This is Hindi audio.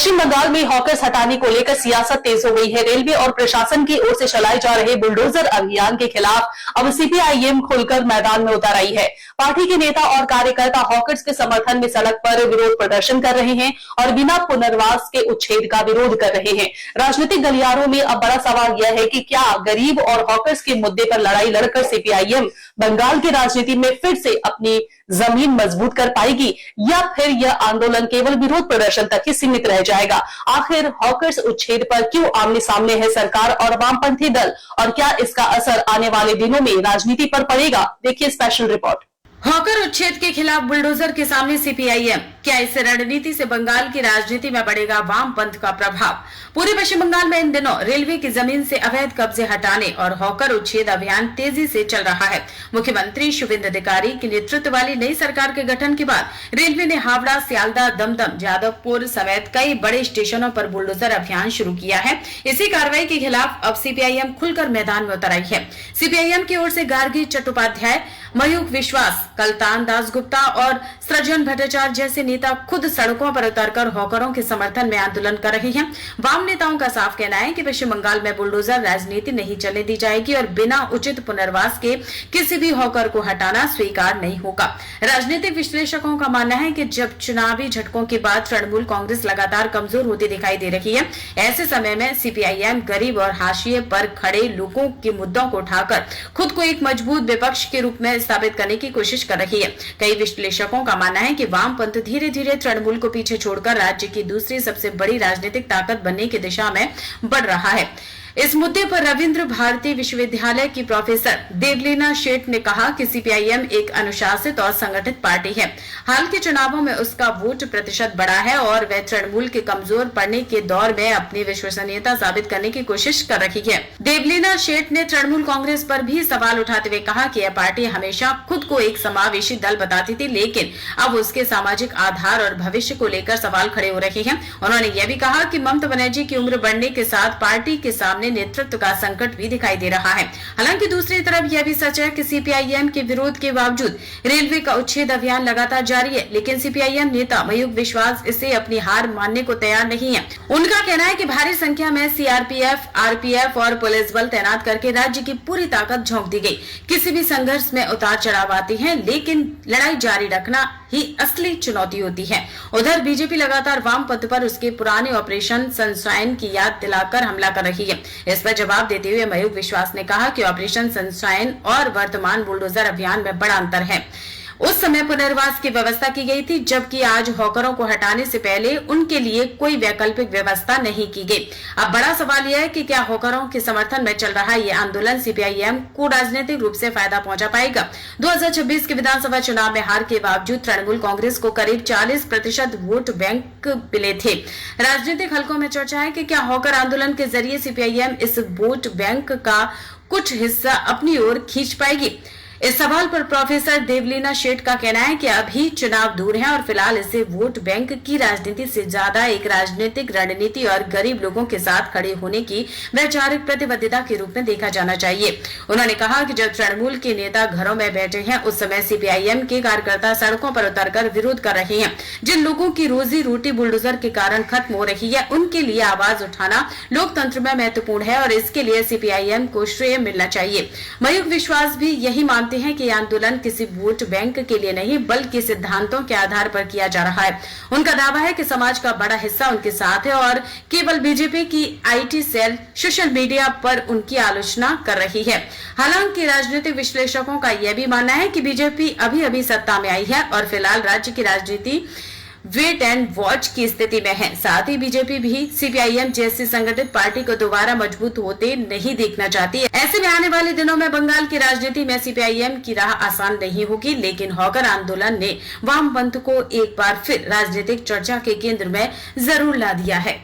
पश्चिम बंगाल में हॉकर्स हटाने को लेकर सियासत तेज हो गई है। रेलवे और प्रशासन की ओर से चलाए जा रहे बुलडोजर अभियान के खिलाफ अब सीपीआईएम खुलकर मैदान में उतर आई है। पार्टी के नेता और कार्यकर्ता हॉकर्स के समर्थन में सड़क पर विरोध प्रदर्शन कर रहे हैं और बिना पुनर्वास के उच्छेद का विरोध कर रहे हैं। राजनीतिक गलियारों में अब बड़ा सवाल यह है कि क्या गरीब और हॉकर्स के मुद्दे पर लड़ाई लड़कर सीपीआईएम बंगाल की राजनीति में फिर से अपनी जमीन मजबूत कर पाएगी या फिर यह आंदोलन केवल विरोध प्रदर्शन तक ही सीमित रह जाएगा। आखिर हॉकर्स उच्छेद पर क्यों आमने सामने है सरकार और वामपंथी दल, और क्या इसका असर आने वाले दिनों में राजनीति पर पड़ेगा? देखिए स्पेशल रिपोर्ट। हॉकर उच्छेद के खिलाफ बुलडोजर के सामने सीपीआईएम, क्या इस रणनीति से बंगाल की राजनीति में बढ़ेगा वामपंथ का प्रभाव? पूरे पश्चिम बंगाल में इन दिनों रेलवे की जमीन से अवैध कब्जे हटाने और हॉकर उच्छेद अभियान तेजी से चल रहा है। मुख्यमंत्री शुभेंदु अधिकारी के नेतृत्व वाली नई सरकार के गठन के बाद रेलवे ने हावड़ा, सियालदह, दमदम, जादवपुर समेत कई बड़े स्टेशनों पर बुलडोजर अभियान शुरू किया है। इसी कार्रवाई के खिलाफ अब सीपीआईएम खुलकर मैदान में उतर आई है। सीपीआईएम की ओर से गार्गी चट्टोपाध्याय, मयूख विश्वास, कलतान दासगुप्ता और सृजन भट्टाचार्य जैसे नेता खुद सड़कों पर उतरकर हॉकरों के समर्थन में आंदोलन कर रहे हैं। वाम नेताओं का साफ कहना है कि पश्चिम बंगाल में बुलडोजर राजनीति नहीं चलने दी जाएगी और बिना उचित पुनर्वास के किसी भी हॉकर को हटाना स्वीकार नहीं होगा। राजनीतिक विश्लेषकों का मानना है कि जब चुनावी झटकों के बाद तृणमूल कांग्रेस लगातार कमजोर होती दिखाई दे रही है, ऐसे समय में सीपीआईएम गरीब और हाशिए पर खड़े लोगों के मुद्दों को उठाकर खुद को एक मजबूत विपक्ष के रूप में स्थापित करने की कोशिश कर रही है। कई विश्लेषकों का मानना है कि वामपंथ धीरे धीरे तृणमूल को पीछे छोड़कर राज्य की दूसरी सबसे बड़ी राजनीतिक ताकत बनने की दिशा में बढ़ रहा है। इस मुद्दे पर रविंद्र भारती विश्वविद्यालय की प्रोफेसर देवलीना शेठ ने कहा कि सीपीआईएम एक अनुशासित और संगठित पार्टी है। हाल के चुनावों में उसका वोट प्रतिशत बढ़ा है और वह तृणमूल के कमजोर पड़ने के दौर में अपनी विश्वसनीयता साबित करने की कोशिश कर रही है। देवलीना शेठ ने तृणमूल कांग्रेस पर भी सवाल उठाते हुए कहा कि यह पार्टी हमेशा खुद को एक समावेशी दल बताती थी, लेकिन अब उसके सामाजिक आधार और भविष्य को लेकर सवाल खड़े हो रहे हैं। उन्होंने यह भी कहा कि ममता बनर्जी की उम्र बढ़ने के साथ पार्टी के सामने नेतृत्व का संकट भी दिखाई दे रहा है। हालांकि दूसरी तरफ यह भी सच है कि सीपीआईएम के विरोध के बावजूद रेलवे का उच्छेद अभियान लगातार जारी है, लेकिन सीपीआईएम नेता मयूख विश्वास इसे अपनी हार मानने को तैयार नहीं है। उनका कहना है कि भारी संख्या में सीआरपीएफ, आरपीएफ और पुलिस बल तैनात करके राज्य की पूरी ताकत झोंक दी गई। किसी भी संघर्ष में उतार चढ़ाव आती है, लेकिन लड़ाई जारी रखना ही असली चुनौती होती है। उधर बीजेपी लगातार वामपंथ पर उसके पुराने ऑपरेशन सनशाइन की याद दिलाकर हमला कर रही है। इस पर जवाब देते हुए मयूख विश्वास ने कहा कि ऑपरेशन सनशाइन और वर्तमान बुलडोजर अभियान में बड़ा अंतर है। उस समय पुनर्वास की व्यवस्था की गई थी, जबकि आज हॉकरों को हटाने से पहले उनके लिए कोई वैकल्पिक व्यवस्था नहीं की गई। अब बड़ा सवाल यह है कि क्या हॉकरों के समर्थन में चल रहा ये आंदोलन सीपीआईएम को राजनीतिक रूप से फायदा पहुंचा पाएगा? 2026 के विधानसभा चुनाव में हार के बावजूद तृणमूल कांग्रेस को करीब 40% वोट बैंक मिले थे। राजनीतिक हलकों में चर्चा है कि क्या हॉकर आंदोलन के जरिए सीपीआईएम इस वोट बैंक का कुछ हिस्सा अपनी ओर खींच पाएगी? इस सवाल पर प्रोफेसर देवलीना शेठ का कहना है कि अभी चुनाव दूर है और फिलहाल इसे वोट बैंक की राजनीति से ज्यादा एक राजनीतिक रणनीति और गरीब लोगों के साथ खड़े होने की वैचारिक प्रतिबद्धता के रूप में देखा जाना चाहिए। उन्होंने कहा कि जब तृणमूल के नेता घरों में बैठे हैं, उस समय सीपीआईएम के कार्यकर्ता सड़कों पर उतरकर विरोध कर रहे हैं। जिन लोगों की रोजी रोटी बुलडोजर के कारण खत्म हो रही है, उनके लिए आवाज उठाना लोकतंत्र में महत्वपूर्ण है और इसके लिए सीपीआईएम को श्रेय मिलना चाहिए। मयूख विश्वास भी यही हैं कि आंदोलन किसी वोट बैंक के लिए नहीं बल्कि सिद्धांतों के आधार पर किया जा रहा है। उनका दावा है कि समाज का बड़ा हिस्सा उनके साथ है और केवल बीजेपी की आईटी सेल सोशल मीडिया पर उनकी आलोचना कर रही है। हालांकि राजनीतिक विश्लेषकों का यह भी मानना है कि बीजेपी अभी अभी सत्ता में आई है और फिलहाल राज्य की राजनीति वेट एंड वॉच की स्थिति में है। साथ ही बीजेपी भी सीपीआईएम जैसी संगठित पार्टी को दोबारा मजबूत होते नहीं देखना चाहती है। ऐसे में आने वाले दिनों में बंगाल की राजनीति में सीपीआईएम की राह आसान नहीं होगी, लेकिन हॉकर आंदोलन ने वामपंथ को एक बार फिर राजनीतिक चर्चा के केंद्र में जरूर ला दिया है।